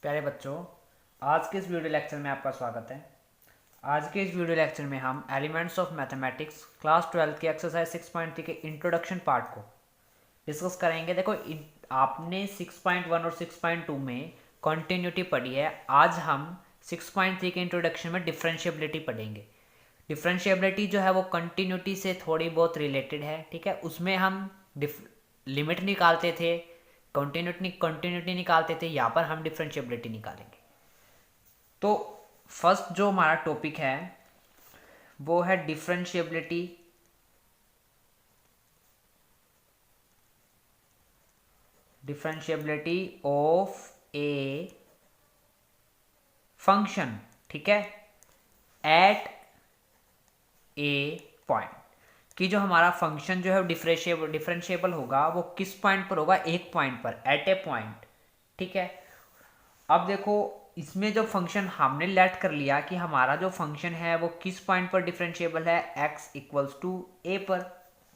प्यारे बच्चों, आज के इस वीडियो लेक्चर में आपका स्वागत है। आज के इस वीडियो लेक्चर में हम एलिमेंट्स ऑफ मैथमेटिक्स क्लास 12 की एक्सरसाइज 6.3 के इंट्रोडक्शन पार्ट को डिस्कस करेंगे। देखो, आपने 6.1 और 6.2 में कॉन्टिन्यूटी पढ़ी है। आज हम 6.3 के इंट्रोडक्शन में डिफरेंशिएबिलिटी पढ़ेंगे। डिफरेंशिएबिलिटी जो है वो कंटिन्यूटी से थोड़ी बहुत रिलेटेड है, ठीक है। उसमें हम लिमिट निकालते थे, कंटिन्यूटी निकालते थे। यहाँ पर हम डिफरेंशिएबिलिटी निकालेंगे। तो फर्स्ट जो हमारा टॉपिक है वो है डिफरेंशिएबिलिटी ऑफ ए फंक्शन, ठीक है, एट ए पॉइंट। कि जो हमारा फंक्शन जो है डिफरेंशिएबल होगा वो किस पॉइंट पर होगा? एक पॉइंट पर, एट ए पॉइंट, ठीक है। अब देखो, इसमें जो फंक्शन हमने लेट कर लिया कि हमारा जो फंक्शन है वो किस पॉइंट पर डिफरेंशिएबल है, x इक्वल्स टू ए पर,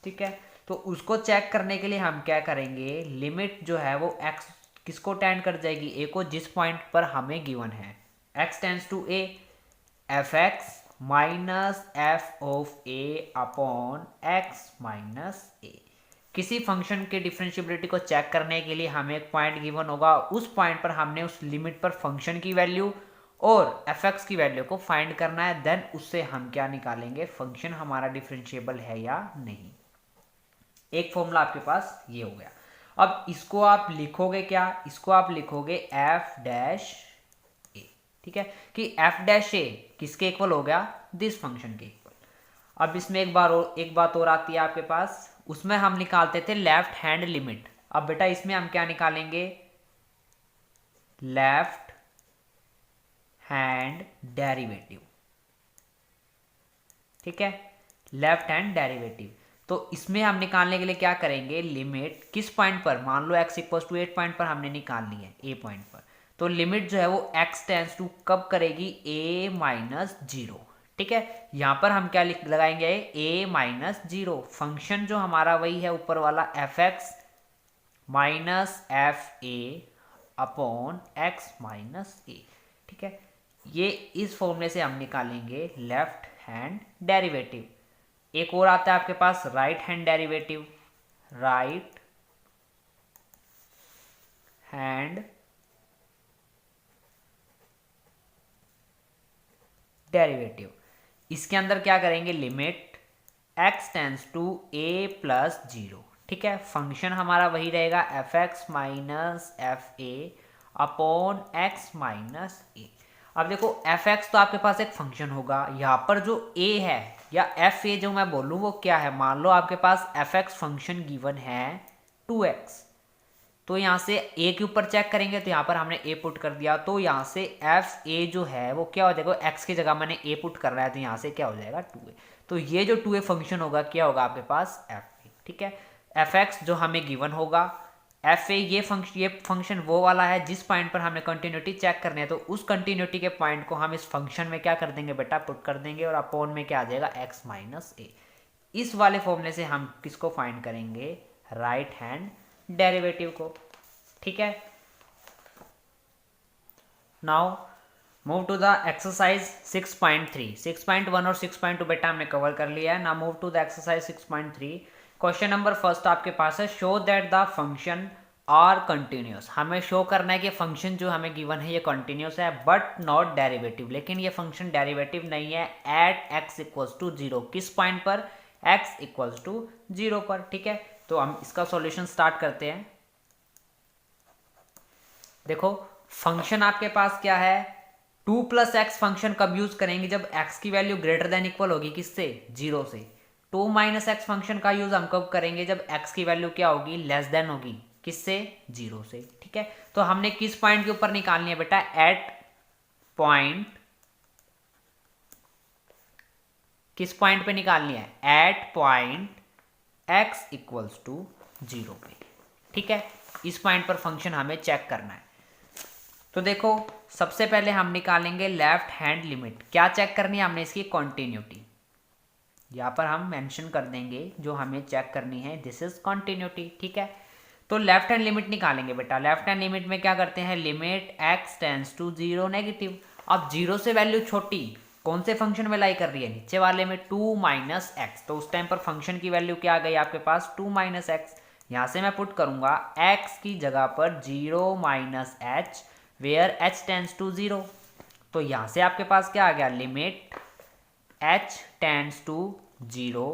ठीक है। तो उसको चेक करने के लिए हम क्या करेंगे, लिमिट जो है वो x किसको टेंड कर जाएगी? a को, जिस पॉइंट पर हमें गिवन है x tends to a, F X minus F of A upon X minus A. किसी फंक्शन के डिफरेंशिएबिलिटी को चेक करने के लिए हमें एक पॉइंट गिवन होगा, उस पॉइंट पर हमने उस लिमिट पर फंक्शन की वैल्यू और एफ एक्स की वैल्यू को फाइंड करना है। देन उससे हम क्या निकालेंगे, फंक्शन हमारा डिफरेंशिएबल है या नहीं। एक फॉर्मूला आपके पास ये हो गया। अब इसको आप लिखोगे क्या? इसको आप लिखोगे एफ डैश ए, ठीक है, कि एफ डैश ए किसके इक्वल हो गया? दिस फंक्शन के इक्वल। अब इसमें एक बात और आती है आपके पास, उसमें हम निकालते थे लेफ्ट हैंड लिमिट। अब बेटा इसमें हम क्या निकालेंगे? लेफ्ट हैंड डेरिवेटिव, ठीक है, लेफ्ट हैंड डेरिवेटिव। तो इसमें हम निकालने के लिए क्या करेंगे, लिमिट किस पॉइंट पर? मान लो x इक्वल टू 8 पॉइंट पर हमने निकाल ली है, a पॉइंट पर। तो लिमिट जो है वो x टेंड्स टू कब करेगी? a माइनस जीरो, ठीक है। यहां पर हम क्या लगाएंगे? a minus zero. फंक्शन जो हमारा वही है ऊपर वाला, F X minus F A upon X minus A, ठीक है। ये इस फॉर्मूले से हम निकालेंगे लेफ्ट हैंड डेरिवेटिव। एक और आता है आपके पास right hand derivative, right hand derivative. इसके अंदर क्या करेंगे, limit x tends to a plus zero, ठीक है। फंक्शन हमारा वही रहेगा F X minus F A upon X minus A. अब देखो, एफ एक्स तो आपके पास एक फंक्शन होगा, यहाँ पर जो a है या एफ ए जो मैं बोलूँ वो क्या है? मान लो आपके पास एफ एक्स फंक्शन गिवन है 2x, तो यहाँ से a के ऊपर चेक करेंगे तो यहाँ पर हमने a पुट कर दिया, तो यहाँ से एफ ए जो है वो क्या हो जाएगा? x की जगह मैंने a पुट कर रहा है तो यहाँ से क्या हो जाएगा? 2a। तो ये जो 2a फंक्शन होगा क्या होगा आपके पास? एफ ए, ठीक है। एफ एक्स जो हमें गिवन होगा, एफ ए ये फंक्शन वो वाला है जिस पॉइंट पर हमें कंटिन्यूटी चेक करनी है, तो उस कंटिन्यूटी के पॉइंट को हम इस फंक्शन में क्या कर देंगे बेटा? पुट कर देंगे, और अपॉन में क्या आ जाएगा? X minus A. इस वाले फॉर्मूले से हम किसको फाइंड करेंगे? राइट हैंड डेरिवेटिव को, ठीक है। Now move to the exercise 6.3। 6.1 और 6.2 बेटा हमने कवर कर लिया है ना। Move to the exercise 6.3। Question number first आपके पास है, show that the function are continuous. हमें शो करना है कि फंक्शन जो हमें गिवन है ये कंटिन्यूस है बट नॉट डेरिवेटिव, लेकिन ये फंक्शन डेरिवेटिव नहीं है at x equals to zero. किस पॉइंट पर? x इक्वल्स टू जीरो पर, ठीक है। तो हम इसका सॉल्यूशन स्टार्ट करते हैं। देखो, फंक्शन आपके पास क्या है? 2 प्लस एक्स फंक्शन कब यूज करेंगे? जब x की वैल्यू ग्रेटर देन इक्वल होगी किससे? जीरो से। 2 माइनस एक्स फंक्शन का यूज हम कब करेंगे? जब x की वैल्यू क्या होगी? लेस देन होगी किससे? जीरो से, ठीक है। तो हमने किस पॉइंट के ऊपर निकालनी है बेटा? एट पॉइंट, किस पॉइंट पे निकालनी है? At point x equals to zero पे, ठीक है। इस पॉइंट पर फंक्शन हमें चेक करना है। तो देखो, सबसे पहले हम निकालेंगे लेफ्ट हैंड लिमिट। क्या चेक करनी है हमने? इसकी कॉन्टिन्यूटी यहाँ पर हम मेंशन कर देंगे जो हमें चेक करनी है, दिस इज कॉन्टिन्यूटी, ठीक है। तो लेफ्ट हैंड लिमिट निकालेंगे बेटा। लेफ्ट हैंड लिमिट में क्या करते हैं, limit x tends to 0 negative. अब 0 से वैल्यू छोटी कौन से फंक्शन में लाई कर रही है, नीचे वाले में 2 माइनस एक्स। तो उस टाइम पर फंक्शन की वैल्यू क्या आ गई आपके पास, 2 माइनस एक्स। यहाँ से मैं पुट करूंगा x की जगह पर 0 minus H where h tends to 0। तो यहाँ से आपके पास क्या आ गया, limit h tends to 0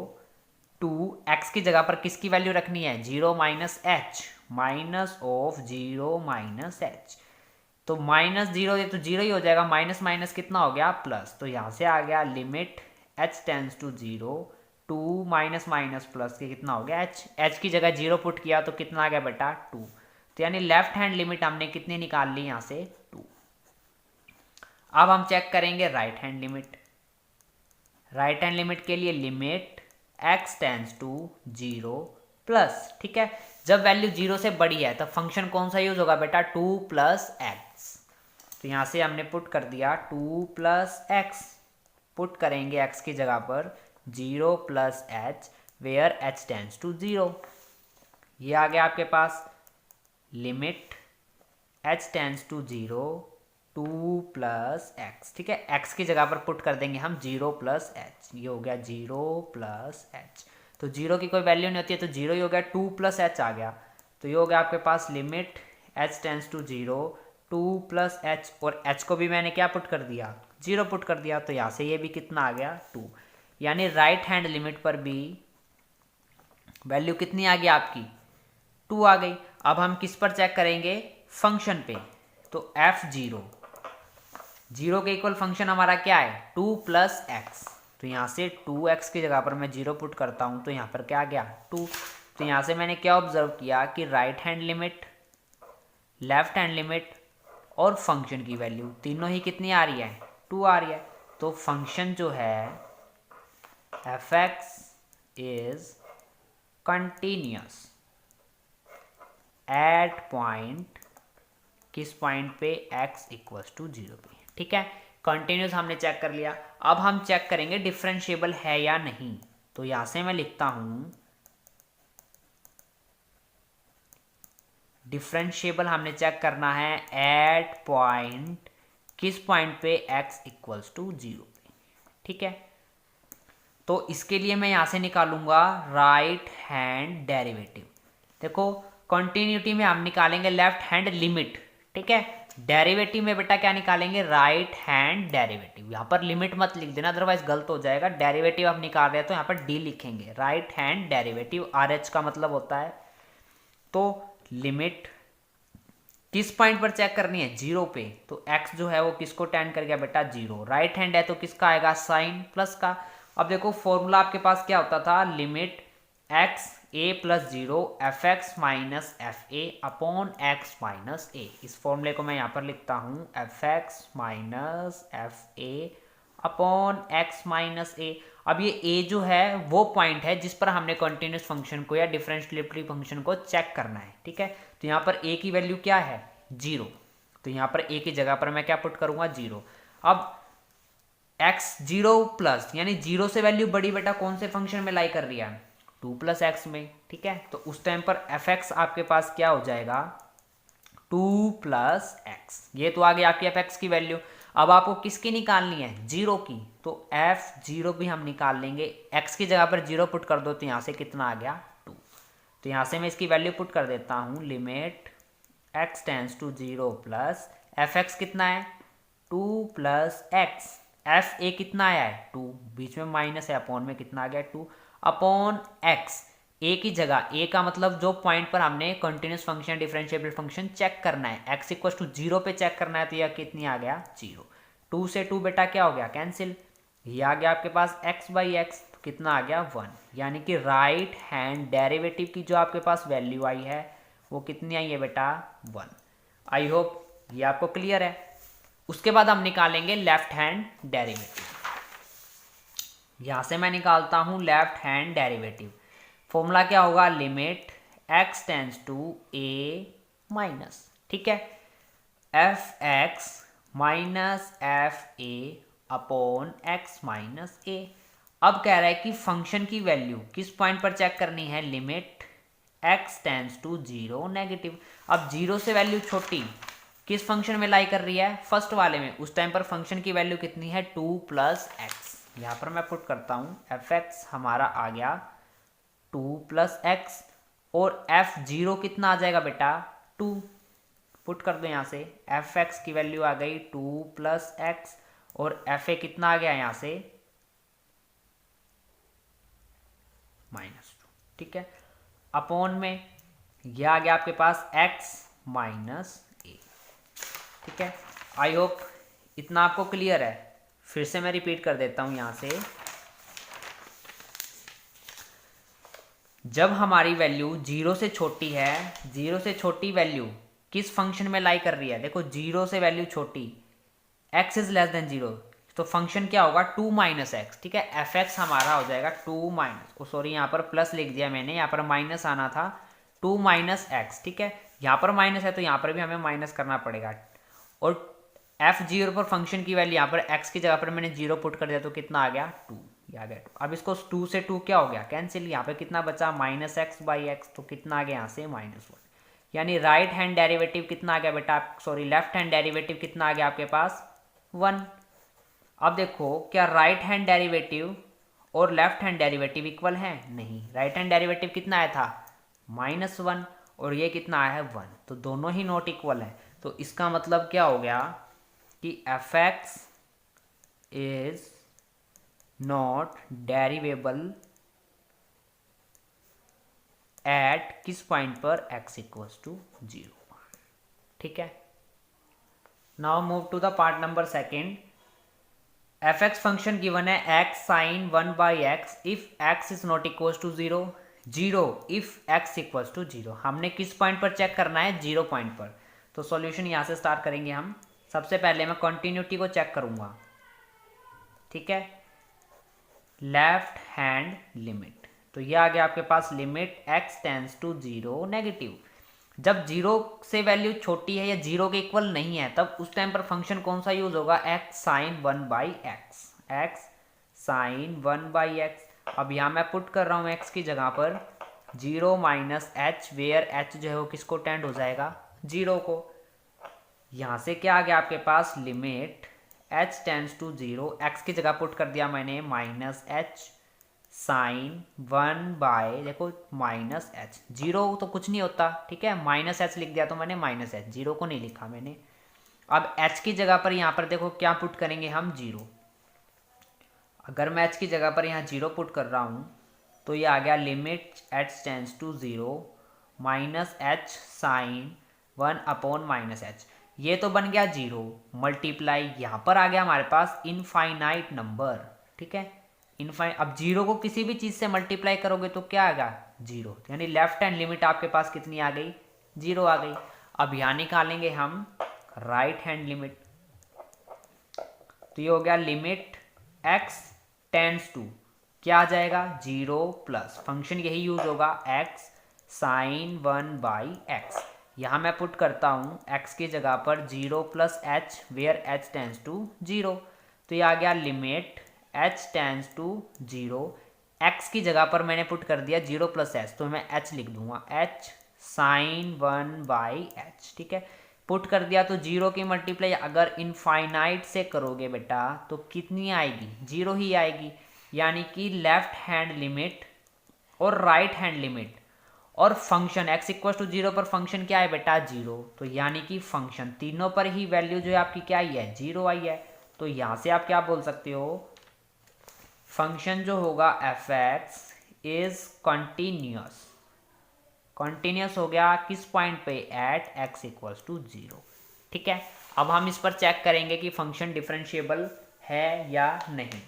to x की जगह पर किसकी वैल्यू रखनी है, 0 minus H, minus of 0 minus H. तो माइनस 0 ये तो 0 ही हो जाएगा, माइनस माइनस कितना हो गया, प्लस। तो यहाँ से आ गया limit h tends to 0 to minus minus plus के कितना हो गया h की जगह 0 पुट किया तो कितना आ गया बेटा 2। तो यानी लेफ्ट हैंड लिमिट हमने कितनी निकाल ली यहाँ से 2। अब हम चेक करेंगे right hand limit. Right hand limit के लिए limit x tends to 0 plus, ठीक है। जब वैल्यू 0 से बड़ी है तब फंक्शन कौन सा यूज होगा बेटा, 2 प्लस एक्स। तो यहाँ से हमने पुट कर दिया 2 प्लस एक्स, पुट करेंगे x की जगह पर 0 plus H where h tends to 0। ये आ गया आपके पास limit h tends to 0 2 plus X, ठीक है। x की जगह पर पुट कर देंगे हम 0 प्लस एच, ये हो गया 0 प्लस एच। तो 0 की कोई वैल्यू नहीं होती है तो 0 ही हो गया, 2 प्लस एच आ गया। तो ये हो गया आपके पास limit h tends to 0 2 plus H, और h को भी मैंने क्या पुट कर दिया, 0 पुट कर दिया। तो यहाँ से ये भी कितना आ गया 2। यानी राइट हैंड लिमिट पर भी वैल्यू कितनी आ गई आपकी, 2 आ गई। अब हम किस पर चेक करेंगे, फंक्शन पे। तो f0 0 के इक्वल फंक्शन हमारा क्या है, 2 प्लस एक्स। तो यहाँ से 2x की जगह पर मैं 0 पुट करता हूँ तो यहाँ पर क्या आ गया 2। तो यहाँ से मैंने क्या ऑब्जर्व किया कि right hand limit, left hand limit और फंक्शन की वैल्यू तीनों ही कितनी आ रही है, 2 आ रही है। तो फंक्शन जो है f(x) is continuous at point, किस पॉइंट पे, x इक्वल्स टू 0 पे, ठीक है। कंटिन्यूस हमने चेक कर लिया। अब हम चेक करेंगे डिफरेंशिएबल है या नहीं। तो यहां से मैं लिखता हूं डिफरेंशिएबल हमने चेक करना है एट पॉइंट, किस पॉइंट पे, x इक्वल्स टू 0 पे, ठीक है। तो इसके लिए मैं यहां से निकालूंगा राइट हैंड डेरिवेटिव। देखो कंटिन्यूटी में हम निकालेंगे लेफ्ट हैंड लिमिट, ठीक है। डेरिवेटिव में बेटा क्या निकालेंगे, राइट हैंड डेरिवेटिव। यहाँ पर लिमिट मत लिख देना अदरवाइज गलत हो जाएगा। डेरिवेटिव हम निकाल रहे हैं तो यहाँ पर डी लिखेंगे, राइट हैंड डेरिवेटिव, RH का मतलब होता है। तो लिमिट किस पॉइंट पर चेक करनी है, 0 पे। तो x जो है वो किसको टेंड कर गया बेटा, 0। राइट हैंड है तो किसका आएगा, साइन प्लस का। अब देखो फॉर्मूला आपके पास क्या होता था, limit x a plus 0 f(x) minus F A upon x minus A. इस फॉर्मूले को मैं यहाँ पर लिखता हूँ f(x) minus F A upon x minus A. अब ये a जो है वो पॉइंट है जिस पर हमने कंटिन्यूस फंक्शन को या डिफरेंशिएबिलिटी फंक्शन को चेक करना है, ठीक है। तो यहाँ पर a की वैल्यू क्या है, 0। तो यहाँ पर a की जगह पर मैं क्या पुट करूँगा, 0। अब x 0 प्लस, यानी 0 से वैल्यू बड़ी बेटा कौन से फंक्शन में लाई कर रही है, 2 प्लस एक्स में, ठीक है। तो उस टाइम पर f(x) आपके पास क्या हो जाएगा, 2 प्लस एक्स। ये तो आ गई आपकी f(x) की वैल्यू। अब आपको किसकी निकालनी है, 0 की। तो f(0) भी हम निकाल लेंगे। x की जगह पर 0 पुट कर दो तो यहाँ से कितना आ गया, 2। तो यहाँ से मैं इसकी वैल्यू पुट कर देता हूँ, limit x tends to 0 plus f(x) कितना है, 2 प्लस एक्स। एफ ए कितना आया है, 2, बीच में माइनस है, अपॉन में कितना आ गया, 2 अपॉन एक्स। ए की जगह, ए का मतलब जो पॉइंट पर हमने continuous function differentiable function check करना है, x इक्वल टू 0 पे चेक करना है। तो यह कितनी आ गया, 0। 2 से 2 बेटा क्या हो गया, कैंसिल। ये आ गया आपके पास x बाई एक्स, तो कितना आ गया, 1। यानी कि राइट हैंड डेरिवेटिव की जो आपके पास वैल्यू आई है वो कितनी आई है बेटा, 1। आई होप ये आपको क्लियर है। उसके बाद हम निकालेंगे लेफ्ट हैंड डेरिवेटिव। यहां से मैं निकालता हूं लेफ्ट हैंड डेरिवेटिव। फॉर्मूला क्या होगा, limit x tends to a minus, ठीक है, f(x) minus F A upon x minus A. अब कह रहा है कि फंक्शन की वैल्यू किस पॉइंट पर चेक करनी है, limit x tends to 0 negative. अब 0 से वैल्यू छोटी किस फंक्शन में लाई कर रही है, फर्स्ट वाले में। उस टाइम पर फंक्शन की वैल्यू कितनी है 2 + x। यहाँ पर मैं पुट करता हूँ f(x) हमारा आ गया 2 + x और f(0) कितना आ जाएगा बेटा 2। पुट कर दो यहाँ से, f(x) की वैल्यू आ गई 2 + x और fa कितना आ गया यहाँ से -2। ठीक है, अपॉन में यह आ गया आपके पास x - a। ठीक है, आई होप इतना आपको क्लियर है। फिर से मैं रिपीट कर देता हूं यहां से। जब हमारी वैल्यू 0 से छोटी है, 0 से छोटी वैल्यू किस फंक्शन में लाई कर रही है, देखो 0 से वैल्यू छोटी x इज लेस देन 0, तो फंक्शन क्या होगा 2 - x। ठीक है, f(x) हमारा हो जाएगा 2 सॉरी यहाँ पर प्लस लिख दिया मैंने, यहाँ पर माइनस आना था 2 - x। ठीक है, यहाँ पर माइनस है तो यहाँ पर भी हमें माइनस करना पड़ेगा। और f(0) पर फंक्शन की वैल्यू यहाँ पर x की जगह पर मैंने 0 पुट कर दिया तो कितना आ गया 2, ये आ गया 2। अब इसको 2 से 2 क्या हो गया कैंसिल, यहाँ पे कितना बचा -x/x, तो कितना आ गया यहाँ से -1। यानी राइट हैंड डेरिवेटिव कितना आ गया बेटा, सॉरी लेफ्ट हैंड डेरिवेटिव कितना आ गया आपके पास 1। अब देखो क्या राइट हैंड डेरिवेटिव और लेफ्ट हैंड डेरिवेटिव इक्वल है, नहीं। राइट हैंड डेरिवेटिव कितना आया था -1 और ये कितना आया है 1, तो दोनों ही नॉट इक्वल है। तो इसका मतलब क्या हो गया कि f(x) is not derivable at किस पॉइंट पर x = 0। ठीक है, now move to the part number second. f(x) function given है x sin 1/x if x is not equal to 0, 0 if x equal to 0। हमने किस पॉइंट पर check करना है 0 पॉइंट पर। तो सॉल्यूशन यहां से स्टार्ट करेंगे हम। सबसे पहले मैं कंटिन्यूटी को चेक करूंगा। ठीक है, लेफ्ट हैंड लिमिट, तो ये आ गया आपके पास limit x tends to 0 negative. जब 0 से वैल्यू छोटी है या 0 के इक्वल नहीं है तब उस टाइम पर फंक्शन कौन सा यूज होगा, x sin 1/x, x sin 1/x। अब यहाँ मैं पुट कर रहा हूँ x की जगह पर 0 - h, वेयर h जो है वो किसको टेंड हो जाएगा 0 को। यहाँ से क्या आ गया आपके पास limit h tends to 0, x की जगह पुट कर दिया मैंने -h sin 1/ देखो -h, 0 तो कुछ नहीं होता। ठीक है, -h लिख दिया तो मैंने -h, 0 को नहीं लिखा मैंने। अब h की जगह पर यहाँ पर देखो क्या पुट करेंगे हम 0। अगर मैं h की जगह पर यहाँ 0 पुट कर रहा हूँ तो ये आ गया limit h tends to 0 -h sin 1/-h। ये तो बन गया 0 मल्टीप्लाई, यहाँ पर आ गया हमारे पास इनफाइनाइट नंबर। ठीक है, अब 0 को किसी भी चीज़ से मल्टीप्लाई करोगे तो क्या आएगा 0, यानी लेफ्ट हैंड लिमिट आपके पास कितनी आ गई 0 आ गई। अब यहाँ निकालेंगे हम राइट हैंड लिमिट, तो ये हो गया लिमिट x टेंस टू क्या आ जाएगा 0+ फंक्शन यही यूज होगा x sin 1/x। यहाँ मैं पुट करता हूँ x की जगह पर 0+ h, where h tends to 0, तो ये आ गया limit h tends to 0। x की जगह पर मैंने पुट कर दिया 0+ h, तो मैं h लिख दूंगा h sin 1/h। ठीक है, पुट कर दिया तो 0 की मल्टीप्लाई अगर इनफाइनाइट से करोगे बेटा तो कितनी आएगी 0 ही आएगी। यानी कि लेफ्ट हैंड लिमिट और राइट हैंड लिमिट और फंक्शन x = 0 पर फंक्शन क्या है बेटा 0, तो यानी कि फंक्शन तीनों पर ही वैल्यू जो है आपकी क्या आई है 0 आई है। तो यहाँ से आप क्या बोल सकते हो, फंक्शन जो होगा f(x) इज कंटिन्यूअस। कंटिन्यूअस हो गया किस पॉइंट पे एट x = 0। ठीक है, अब हम इस पर चेक करेंगे कि फंक्शन डिफरेंशिएबल है या नहीं।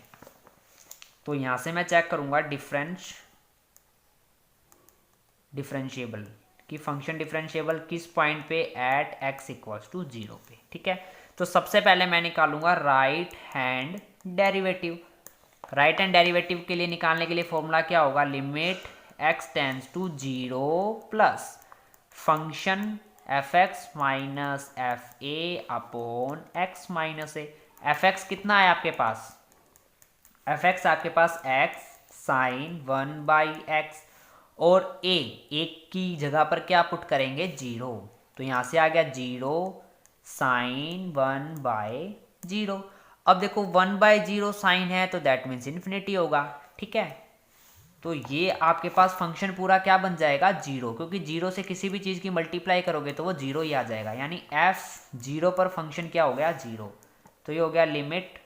तो यहां से मैं चेक करूंगा डिफरेंशिएबल कि फंक्शन डिफरेंशिएबल किस पॉइंट पे एट x = 0 पे। ठीक है, तो सबसे पहले मैं निकालूंगा right hand derivative. Right hand derivative के लिए निकालने के लिए फॉर्मूला क्या होगा, limit x tends to 0+ function f(x - fa/x - a। f(x) कितना है आपके पास, f(x) आपके पास x sin 1/x और एक की जगह पर क्या पुट करेंगे 0, तो यहाँ से आ गया 0 साइन 1/0। अब देखो 1/0 साइन है तो दैट मीन्स इन्फिनिटी होगा, ठीक है। तो ये आपके पास फंक्शन पूरा क्या बन जाएगा 0, क्योंकि 0 से किसी भी चीज़ की मल्टीप्लाई करोगे तो वो 0 ही आ जाएगा, यानी f0 पर फंक्शन क्या हो गया 0। तो ये हो गया limit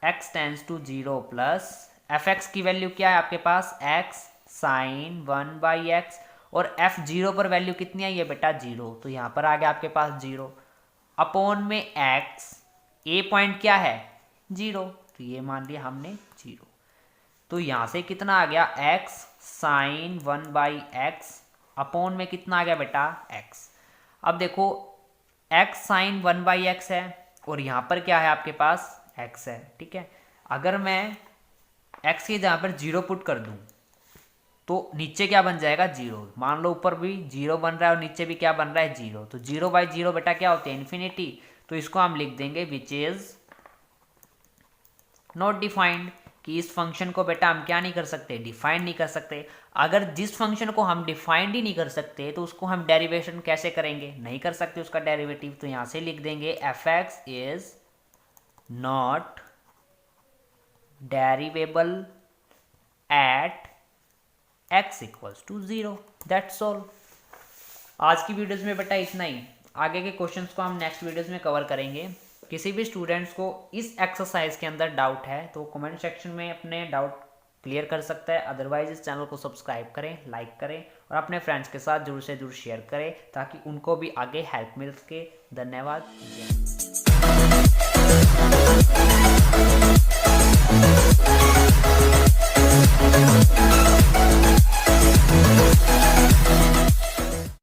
x tends to 0 plus fx की वैल्यू क्या है आपके पास x साइन 1/x, और f0 पर वैल्यू कितनी आई है बेटा 0, तो यहाँ पर आ गया आपके पास 0 अपॉन में x, a पॉइंट क्या है 0, तो ये मान लिया हमने 0। तो यहाँ से कितना आ गया x साइन 1/x अपॉन में कितना आ गया बेटा x। अब देखो x साइन 1/x है और यहाँ पर क्या है आपके पास x है, ठीक है। अगर मैं x के जहाँ पर 0 पुट कर दूँ तो नीचे क्या बन जाएगा 0, मान लो ऊपर भी 0 बन रहा है और नीचे भी क्या बन रहा है 0, तो 0/0 बेटा क्या होते हैं इन्फिनिटी। तो इसको हम लिख देंगे विच इज नॉट डिफाइंड, कि इस फंक्शन को बेटा हम क्या नहीं कर सकते डिफाइन नहीं कर सकते। अगर जिस फंक्शन को हम डिफाइंड ही नहीं कर सकते तो उसको हम डेरिवेशन कैसे करेंगे, नहीं कर सकते उसका डेरिवेटिव। तो यहाँ से लिख देंगे fx is not derivable at x equals to 0, that's all. आज की वीडियोज़ में बेटा इतना ही, आगे के क्वेश्चंस को हम नेक्स्ट वीडियोज़ में कवर करेंगे। किसी भी स्टूडेंट्स को इस एक्सरसाइज के अंदर डाउट है तो कमेंट सेक्शन में अपने डाउट क्लियर कर सकता है, अदरवाइज इस चैनल को सब्सक्राइब करें, लाइक करें और अपने फ्रेंड्स के साथ जरूर से जरूर शेयर करें ताकि उनको भी आगे हेल्प मिल सके। धन्यवाद।